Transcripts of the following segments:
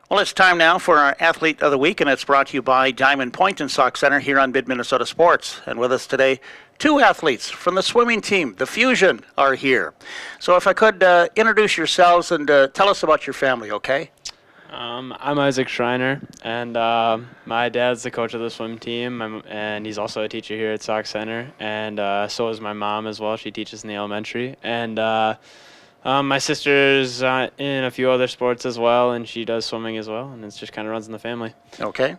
Well, it's time now for our Athlete of the Week, and it's brought to you by Diamond Point and Sauk Centre here on Mid-Minnesota Sports. And with us today, two athletes from the swimming team, the Fusion, are here. So if I could introduce yourselves and tell us about your family, okay? I'm Isaac Schreiner, and my dad's the coach of the swim team, and he's also a teacher here at Sauk Centre, and so is my mom as well. She teaches in the elementary, and my sister's in a few other sports as well, and she does swimming as well, and it just kind of runs in the family. Okay.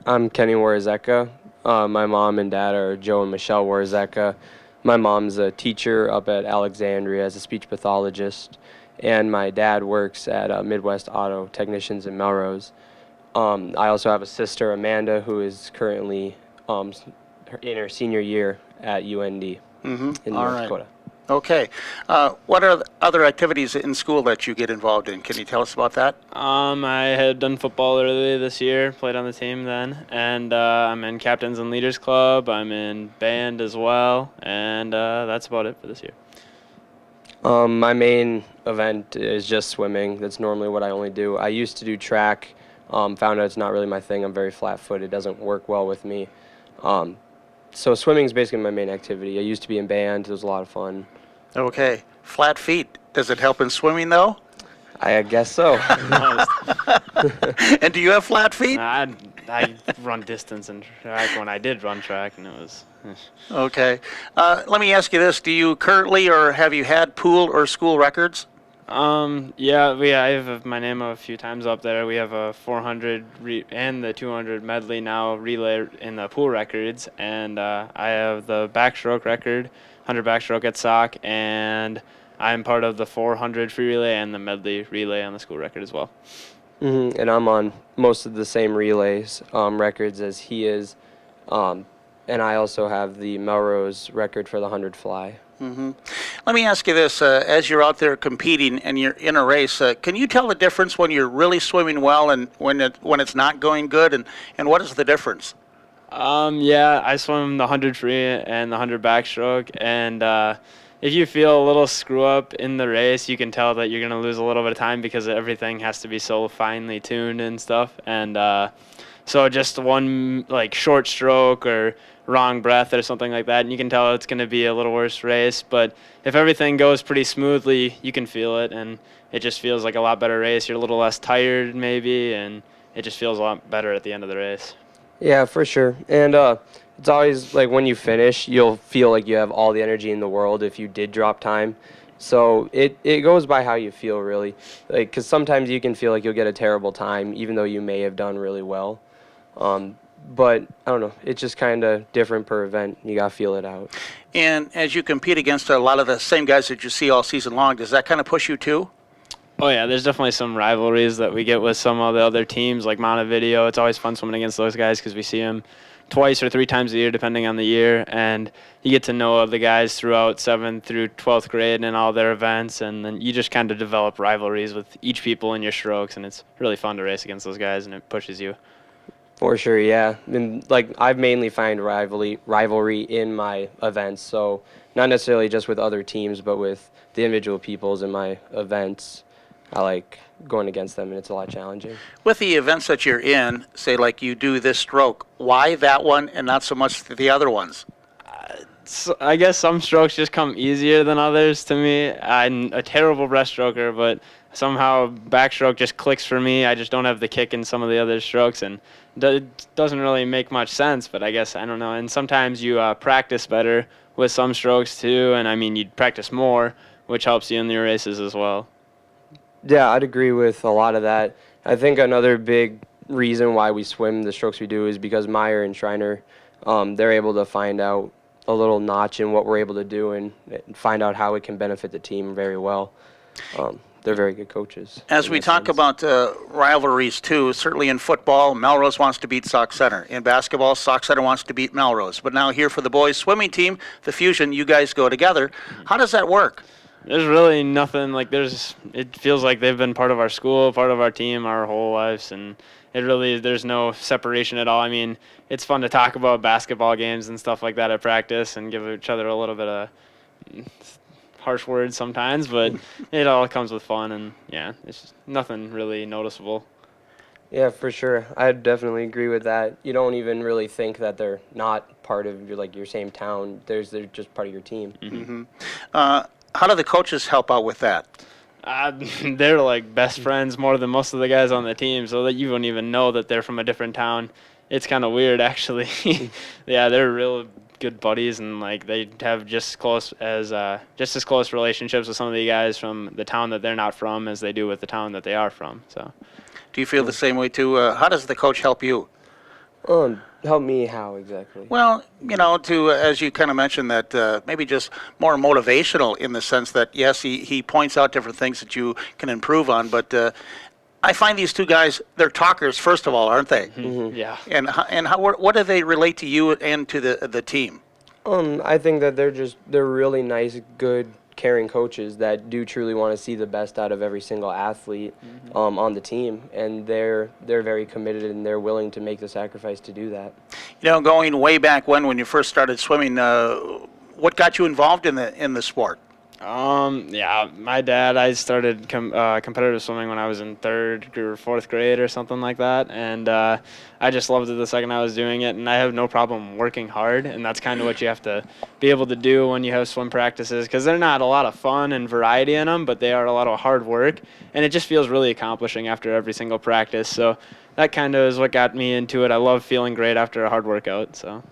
I'm Kenny Warzeka. My mom and dad are Joe and Michelle Warzeka. My mom's a teacher up at Alexandria as a speech pathologist, and my dad works at Midwest Auto Technicians in Melrose. I also have a sister, Amanda, who is currently in her senior year at UND in North Dakota. Okay. What are the other activities in school that you get involved in? Can you tell us about that? I had done football earlier this year, played on the team then, and I'm in Captains and Leaders Club. I'm in band as well, and that's about it for this year. My main event is just swimming. That's normally what I only do. I used to do track, found out it's not really my thing. I'm very flat-footed. It doesn't work well with me. So swimming is basically my main activity. I used to be in band. It was a lot of fun. Okay. Flat feet. Does it help in swimming, though? I guess so. And do you have flat feet? I run distance and track when I did run track, and it was... Okay. Let me ask you this. Do you currently or have you had pool or school records? Yeah, I have my name a few times up there. We have a 400 and the 200 medley now relay in the pool records, and I have the backstroke record, 100 backstroke at Sauk, and I'm part of the 400 free relay and the medley relay on the school record as well. And I'm on most of the same relays records as he is, and I also have the Melrose record for the 100 fly. Let me ask you this. As you're out there competing and you're in a race, can you tell the difference when you're really swimming well and when it's not going good, and what is the difference? Yeah, I swim the 100 free and the 100 backstroke, and if you feel a little screw up in the race, you can tell that you're going to lose a little bit of time because everything has to be so finely tuned and stuff. And so just one short stroke or wrong breath or something like that, and you can tell it's going to be a little worse race. But if everything goes pretty smoothly, you can feel it, and it just feels like a lot better race. You're a little less tired maybe, and it just feels a lot better at the end of the race. Yeah, for sure. And it's always like when you finish, you'll feel like you have all the energy in the world if you did drop time. So it goes by how you feel, really. Because sometimes you can feel like you'll get a terrible time, even though you may have done really well. But I don't know, it's just kind of different per event. You got to feel it out. And as you compete against a lot of the same guys that you see all season long, does that kind of push you too? Oh, yeah, there's definitely some rivalries that we get with some of the other teams, like Montevideo. It's always fun swimming against those guys because we see them twice or three times a year, depending on the year. And you get to know the guys throughout 7th through 12th grade and all their events. And then you just kind of develop rivalries with each people in your strokes. And it's really fun to race against those guys, and it pushes you. For sure, yeah. And I've mainly find rivalry in my events, so not necessarily just with other teams, but with the individual peoples in my events. I like going against them, and it's a lot challenging. With the events that you're in, say like you do this stroke, why that one and not so much the other ones? So I guess some strokes just come easier than others to me. I'm a terrible breaststroker, but somehow backstroke just clicks for me. I just don't have the kick in some of the other strokes, and it doesn't really make much sense, but I guess, I don't know. And sometimes you practice better with some strokes too, and I mean, you practice more, which helps you in your races as well. Yeah, I'd agree with a lot of that. I think another big reason why we swim the strokes we do is because Meyer and Schreiner, they're able to find out a little notch in what we're able to do and find out how it can benefit the team very well. They're very good coaches. As we talk about rivalries, too, certainly in football, Melrose wants to beat Sauk Centre. In basketball, Sauk Centre wants to beat Melrose. But now here for the boys' swimming team, the Fusion, you guys go together. How does that work? There's really nothing, it feels like they've been part of our school, part of our team, our whole lives, and there's no separation at all. I mean, it's fun to talk about basketball games and stuff like that at practice and give each other a little bit of harsh words sometimes, but it all comes with fun, and yeah, it's just nothing really noticeable. Yeah, for sure. I definitely agree with that. You don't even really think that they're not part of your same town. They're just part of your team. How do the coaches help out with that? Uh, they're like best friends more than most of the guys on the team, so that you won't even know that they're from a different town. It's kind of weird, actually. Yeah, they're real good buddies, and like they have just as close relationships with some of the guys from the town that they're not from as they do with the town that they are from. So. Do you feel the same way too? How does the coach help you? Help me how exactly? Well, as you kind of mentioned, that maybe just more motivational in the sense that, yes, he points out different things that you can improve on, but I find these two guys, they're talkers, first of all, aren't they? Yeah. And what do they relate to you and to the team? I think that they're really nice, good, caring coaches that do truly want to see the best out of every single athlete on the team, and they're very committed and they're willing to make the sacrifice to do that. Going way back when you first started swimming, what got you involved in the sport? Yeah, my dad, I started competitive swimming when I was in 3rd or 4th grade or something like that, and I just loved it the second I was doing it, and I have no problem working hard, and that's kind of what you have to be able to do when you have swim practices, because they're not a lot of fun and variety in them, but they are a lot of hard work, and it just feels really accomplishing after every single practice, so that kind of is what got me into it. I love feeling great after a hard workout, so.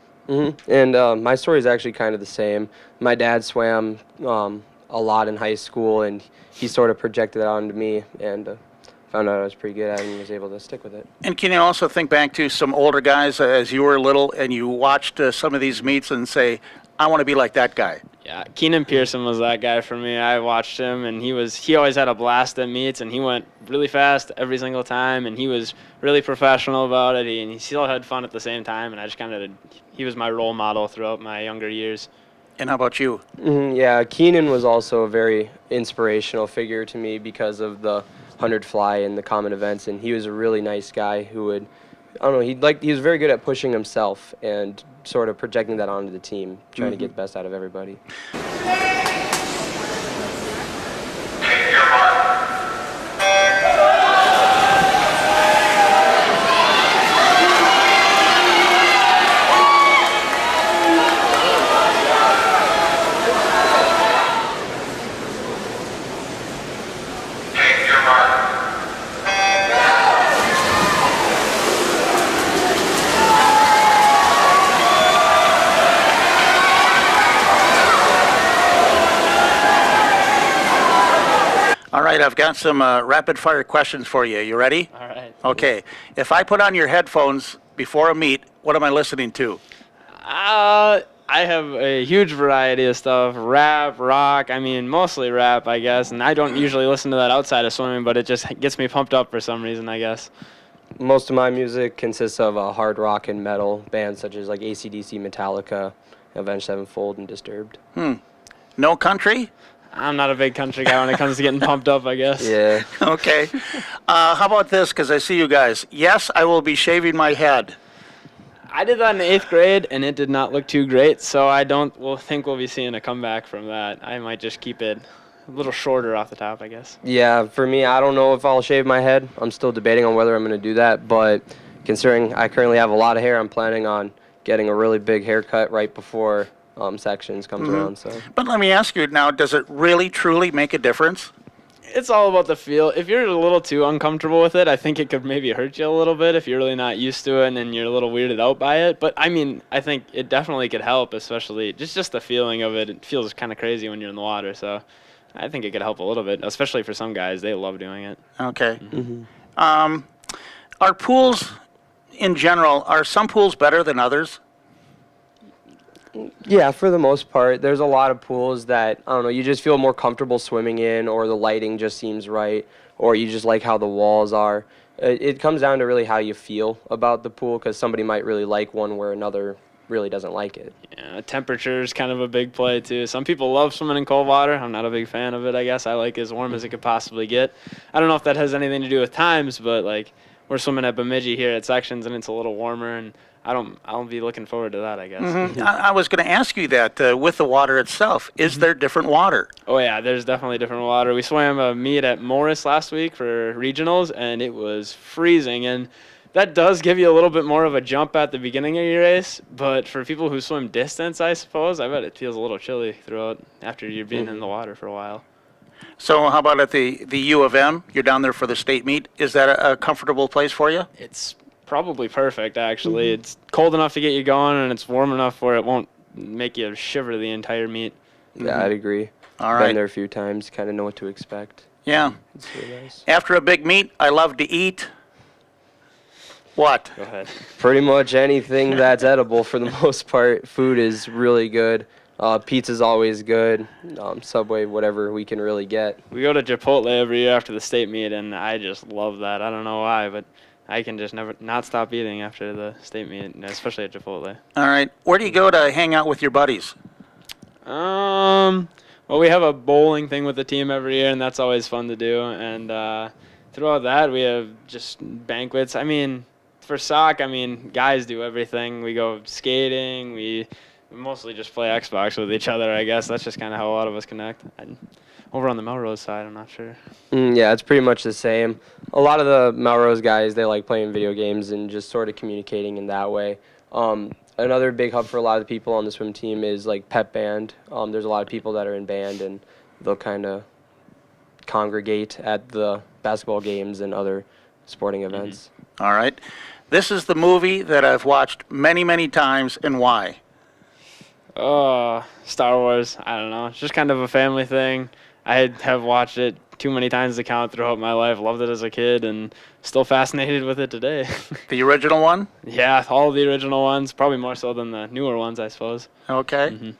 And my story is actually kind of the same. My dad swam a lot in high school, and he sort of projected that onto me, and found out I was pretty good at it and was able to stick with it. And can you also think back to some older guys as you were little and you watched some of these meets and say, I want to be like that guy? Yeah, Keenan Pearson was that guy for me. I watched him, and he always had a blast at meets, and he went really fast every single time, and he was really professional about it, and he still had fun at the same time, and he was my role model throughout my younger years. And how about you? Yeah, Keenan was also a very inspirational figure to me because of the 100 fly and the common events, and he was a really nice guy who would, I don't know, he was very good at pushing himself and sort of projecting that onto the team, trying to get the best out of everybody. All right, I've got some rapid-fire questions for you. You ready? All right. Okay. If I put on your headphones before a meet, what am I listening to? I have a huge variety of stuff, rap, rock, mostly rap, I guess, and I don't usually listen to that outside of swimming, but it just gets me pumped up for some reason, I guess. Most of my music consists of hard rock and metal bands such as like AC/DC, Metallica, Avenged Sevenfold, and Disturbed. No country? I'm not a big country guy when it comes to getting pumped up, I guess. Yeah. Okay. How about this, because I see you guys. Yes, I will be shaving my head. I did that in 8th grade, and it did not look too great, so I think we'll be seeing a comeback from that. I might just keep it a little shorter off the top, I guess. Yeah, for me, I don't know if I'll shave my head. I'm still debating on whether I'm going to do that, but considering I currently have a lot of hair, I'm planning on getting a really big haircut right before sections comes around. So. But let me ask you now, does it really, truly make a difference? It's all about the feel. If you're a little too uncomfortable with it, I think it could maybe hurt you a little bit if you're really not used to it and you're a little weirded out by it. But, I think it definitely could help, especially just the feeling of it. It feels kind of crazy when you're in the water, so I think it could help a little bit, especially for some guys. They love doing it. Okay. Are pools, in general, are some pools better than others? Yeah, for the most part. There's a lot of pools that, I don't know, you just feel more comfortable swimming in, or the lighting just seems right, or you just like how the walls are. It comes down to really how you feel about the pool, because somebody might really like one where another really doesn't like it. Yeah, temperature is kind of a big play, too. Some people love swimming in cold water. I'm not a big fan of it, I guess. I like as warm as it could possibly get. I don't know if that has anything to do with times, but, we're swimming at Bemidji here at sections, and it's a little warmer, and I'll be looking forward to that, I guess. I was going to ask you that with the water itself. Is there different water? Oh yeah, there's definitely different water. We swam a meet at Morris last week for regionals, and it was freezing. And that does give you a little bit more of a jump at the beginning of your race. But for people who swim distance, I suppose, I bet it feels a little chilly throughout after you've been in the water for a while. So how about at the U of M? You're down there for the state meet. Is that a comfortable place for you? It's probably perfect, actually. It's cold enough to get you going, and it's warm enough where it won't make you shiver the entire meet. Yeah, I'd agree. All right. Been there a few times, kind of know what to expect. Yeah. It's really nice. After a big meet, I love to eat. What? Go ahead. Pretty much anything that's edible for the most part. Food is really good. Pizza's always good. Subway, whatever we can really get. We go to Chipotle every year after the state meet, and I just love that. I don't know why, but I can just never not stop eating after the state meet, especially at Chipotle. All right. Where do you go to hang out with your buddies? Well, we have a bowling thing with the team every year, and that's always fun to do. And throughout that, we have just banquets. I mean, for sock, guys do everything. We go skating. We mostly just play Xbox with each other, I guess. That's just kind of how a lot of us connect. And over on the Melrose side, I'm not sure. Yeah, it's pretty much the same. A lot of the Melrose guys, they like playing video games and just sort of communicating in that way. Another big hub for a lot of the people on the swim team is like pep band. There's a lot of people that are in band, and they'll kind of congregate at the basketball games and other sporting events. All right. This is the movie that I've watched many, many times, and why? Star Wars. I don't know. It's just kind of a family thing. I have watched it too many times to count throughout my life. Loved it as a kid and still fascinated with it today. The original one? Yeah, all the original ones. Probably more so than the newer ones, I suppose. Okay.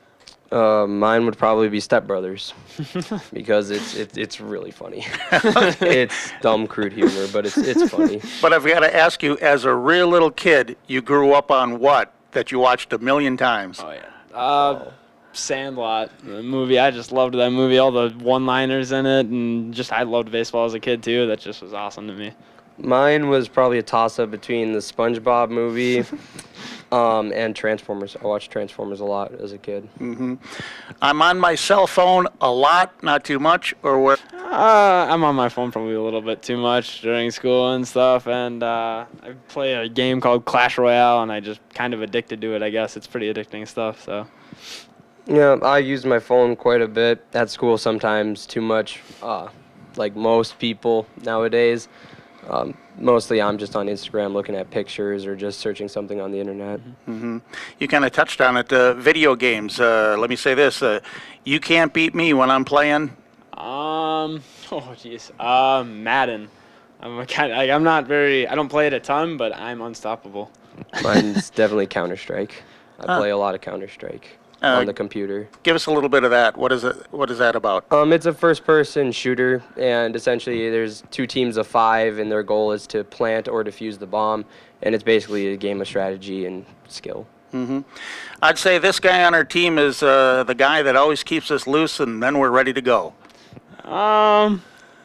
Mine would probably be Step Brothers because it's really funny. It's dumb, crude humor, but it's funny. But I've got to ask you, as a real little kid, you grew up on what that you watched a million times? Oh, yeah. Sandlot, the movie. I just loved that movie, all the one-liners in it, and just I loved baseball as a kid, too. That just was awesome to me. Mine was probably a toss-up between the SpongeBob movie and Transformers. I watched Transformers a lot as a kid. I'm on my cell phone a lot, not too much, or what? I'm on my phone probably a little bit too much during school and stuff, and I play a game called Clash Royale, and I just kind of addicted to it, I guess. It's pretty addicting stuff, so. Yeah, I use my phone quite a bit at school sometimes, too much, like most people nowadays. Mostly I'm just on Instagram looking at pictures or just searching something on the internet. You kind of touched on it, video games. Let me say this, you can't beat me when I'm playing. Madden. I don't play it a ton, but I'm unstoppable. Mine's definitely Counter-Strike. I play a lot of Counter-Strike on the computer. Give us a little bit of that. What is it? What is that about? It's a first-person shooter, and essentially there's 2 teams of 5, and their goal is to plant or defuse the bomb, and it's basically a game of strategy and skill. I'd say this guy on our team is the guy that always keeps us loose, and then we're ready to go.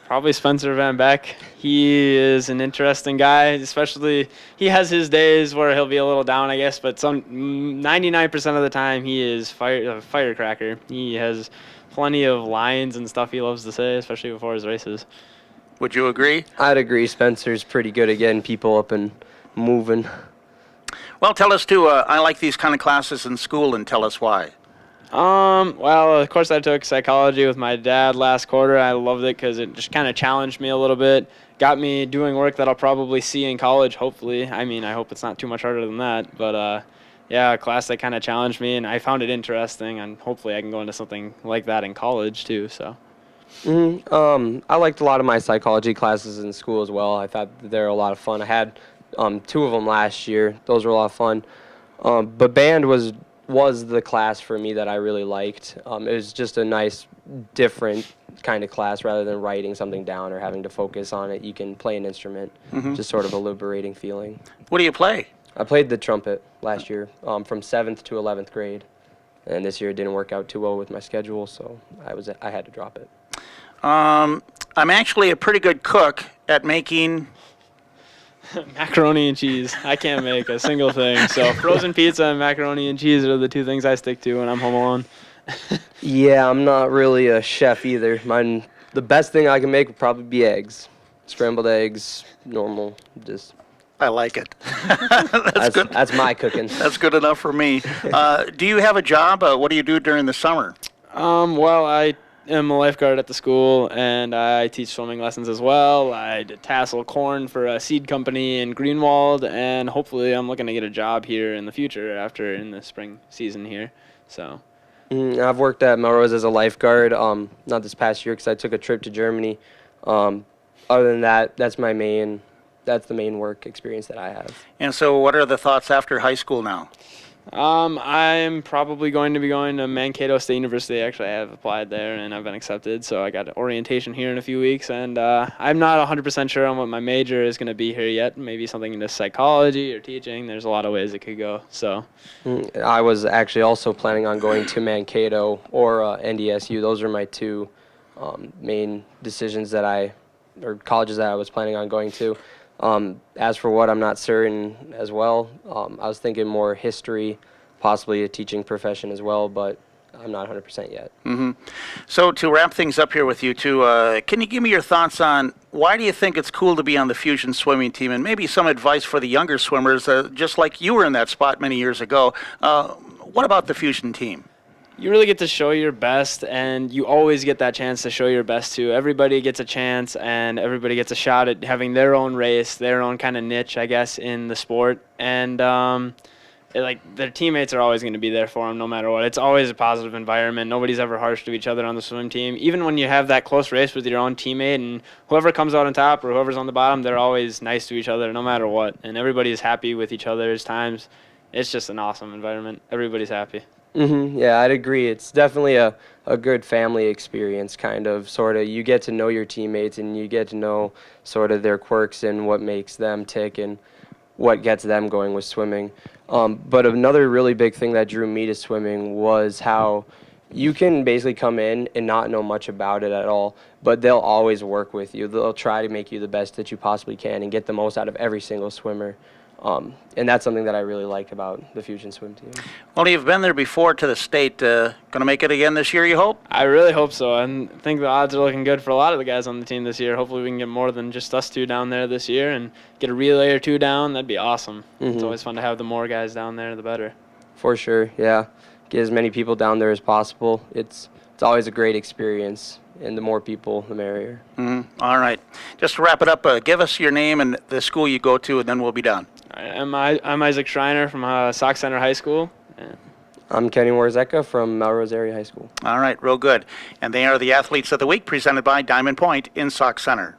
Probably Spencer Van Beck. He is an interesting guy, especially he has his days where he'll be a little down, I guess, but 99% of the time he is a firecracker. He has plenty of lines and stuff he loves to say, especially before his races. Would you agree? I'd agree. Spencer's pretty good at getting people up and moving. Well, tell us too. I like these kind of classes in school, and tell us why. Well, of course I took psychology with my dad last quarter. I loved it because it just kind of challenged me a little bit, got me doing work that I'll probably see in college, hopefully. I mean, I hope it's not too much harder than that, but yeah, a class that kind of challenged me, and I found it interesting, and hopefully I can go into something like that in college too, so. I liked a lot of my psychology classes in school as well. I thought they were a lot of fun. I had 2 of them last year. Those were a lot of fun. But band was the class for me that I really liked. It was just a nice, different kind of class rather than writing something down or having to focus on it. You can play an instrument, just sort of a liberating feeling. What do you play? I played the trumpet last year from 7th to 11th grade. And this year it didn't work out too well with my schedule, so I had to drop it. I'm actually a pretty good cook at making Macaroni and cheese. I can't make a single thing. So frozen pizza and macaroni and cheese are the two things I stick to when I'm home alone. Yeah, I'm not really a chef either. The best thing I can make would probably be eggs. Scrambled eggs, normal, just I like it. That's good. that's my cooking. That's good enough for me. Do you have a job? What do you do during the summer? Well, I am a lifeguard at the school, and I teach swimming lessons as well. I tassel corn for a seed company in Greenwald, and hopefully I'm looking to get a job here in the future after in the spring season here. So. I've worked at Melrose as a lifeguard, not this past year because I took a trip to Germany. Other than that, that's the main work experience that I have. And so what are the thoughts after high school now? I'm probably going to be going to Mankato State University. Actually, I have applied there, and I've been accepted. So I got orientation here in a few weeks, and I'm not 100% sure on what my major is going to be here yet. Maybe something into psychology or teaching. There's a lot of ways it could go. So I was actually also planning on going to Mankato or NDSU. Those are my two main decisions or colleges that I was planning on going to. As for what, I'm not certain as well. I was thinking more history, possibly a teaching profession as well, but I'm not 100% yet. Mm-hmm. So to wrap things up here with you two, can you give me your thoughts on why do you think it's cool to be on the Fusion swimming team, and maybe some advice for the younger swimmers, just like you were in that spot many years ago. What about the Fusion team? You really get to show your best, and you always get that chance to show your best too. Everybody gets a chance, and everybody gets a shot at having their own race, their own kind of niche, I guess, in the sport. And their teammates are always going to be there for them no matter what. It's always a positive environment. Nobody's ever harsh to each other on the swim team. Even when you have that close race with your own teammate, and whoever comes out on top or whoever's on the bottom, they're always nice to each other no matter what. And everybody is happy with each other's times. It's just an awesome environment. Everybody's happy. Yeah, I'd agree. It's definitely a good family experience, kind of, sort of. You get to know your teammates, and you get to know sort of their quirks and what makes them tick and what gets them going with swimming. But another really big thing that drew me to swimming was how you can basically come in and not know much about it at all, but they'll always work with you. They'll try to make you the best that you possibly can and get the most out of every single swimmer. And that's something that I really like about the Fusion swim team. Well, you've been there before to the state. Going to make it again this year, you hope? I really hope so. I think the odds are looking good for a lot of the guys on the team this year. Hopefully we can get more than just us two down there this year and get a relay or two down. That'd be awesome. It's always fun to have the more guys down there, the better. For sure, yeah. Get as many people down there as possible. It's always a great experience, and the more people, the merrier. All right. Just to wrap it up, give us your name and the school you go to, and then we'll be done. I'm Isaac Schreiner from Sauk Center High School. I'm Kenny Warzeka from Melrose Area High School. All right, real good. And they are the Athletes of the Week presented by Diamond Point in Sauk Center.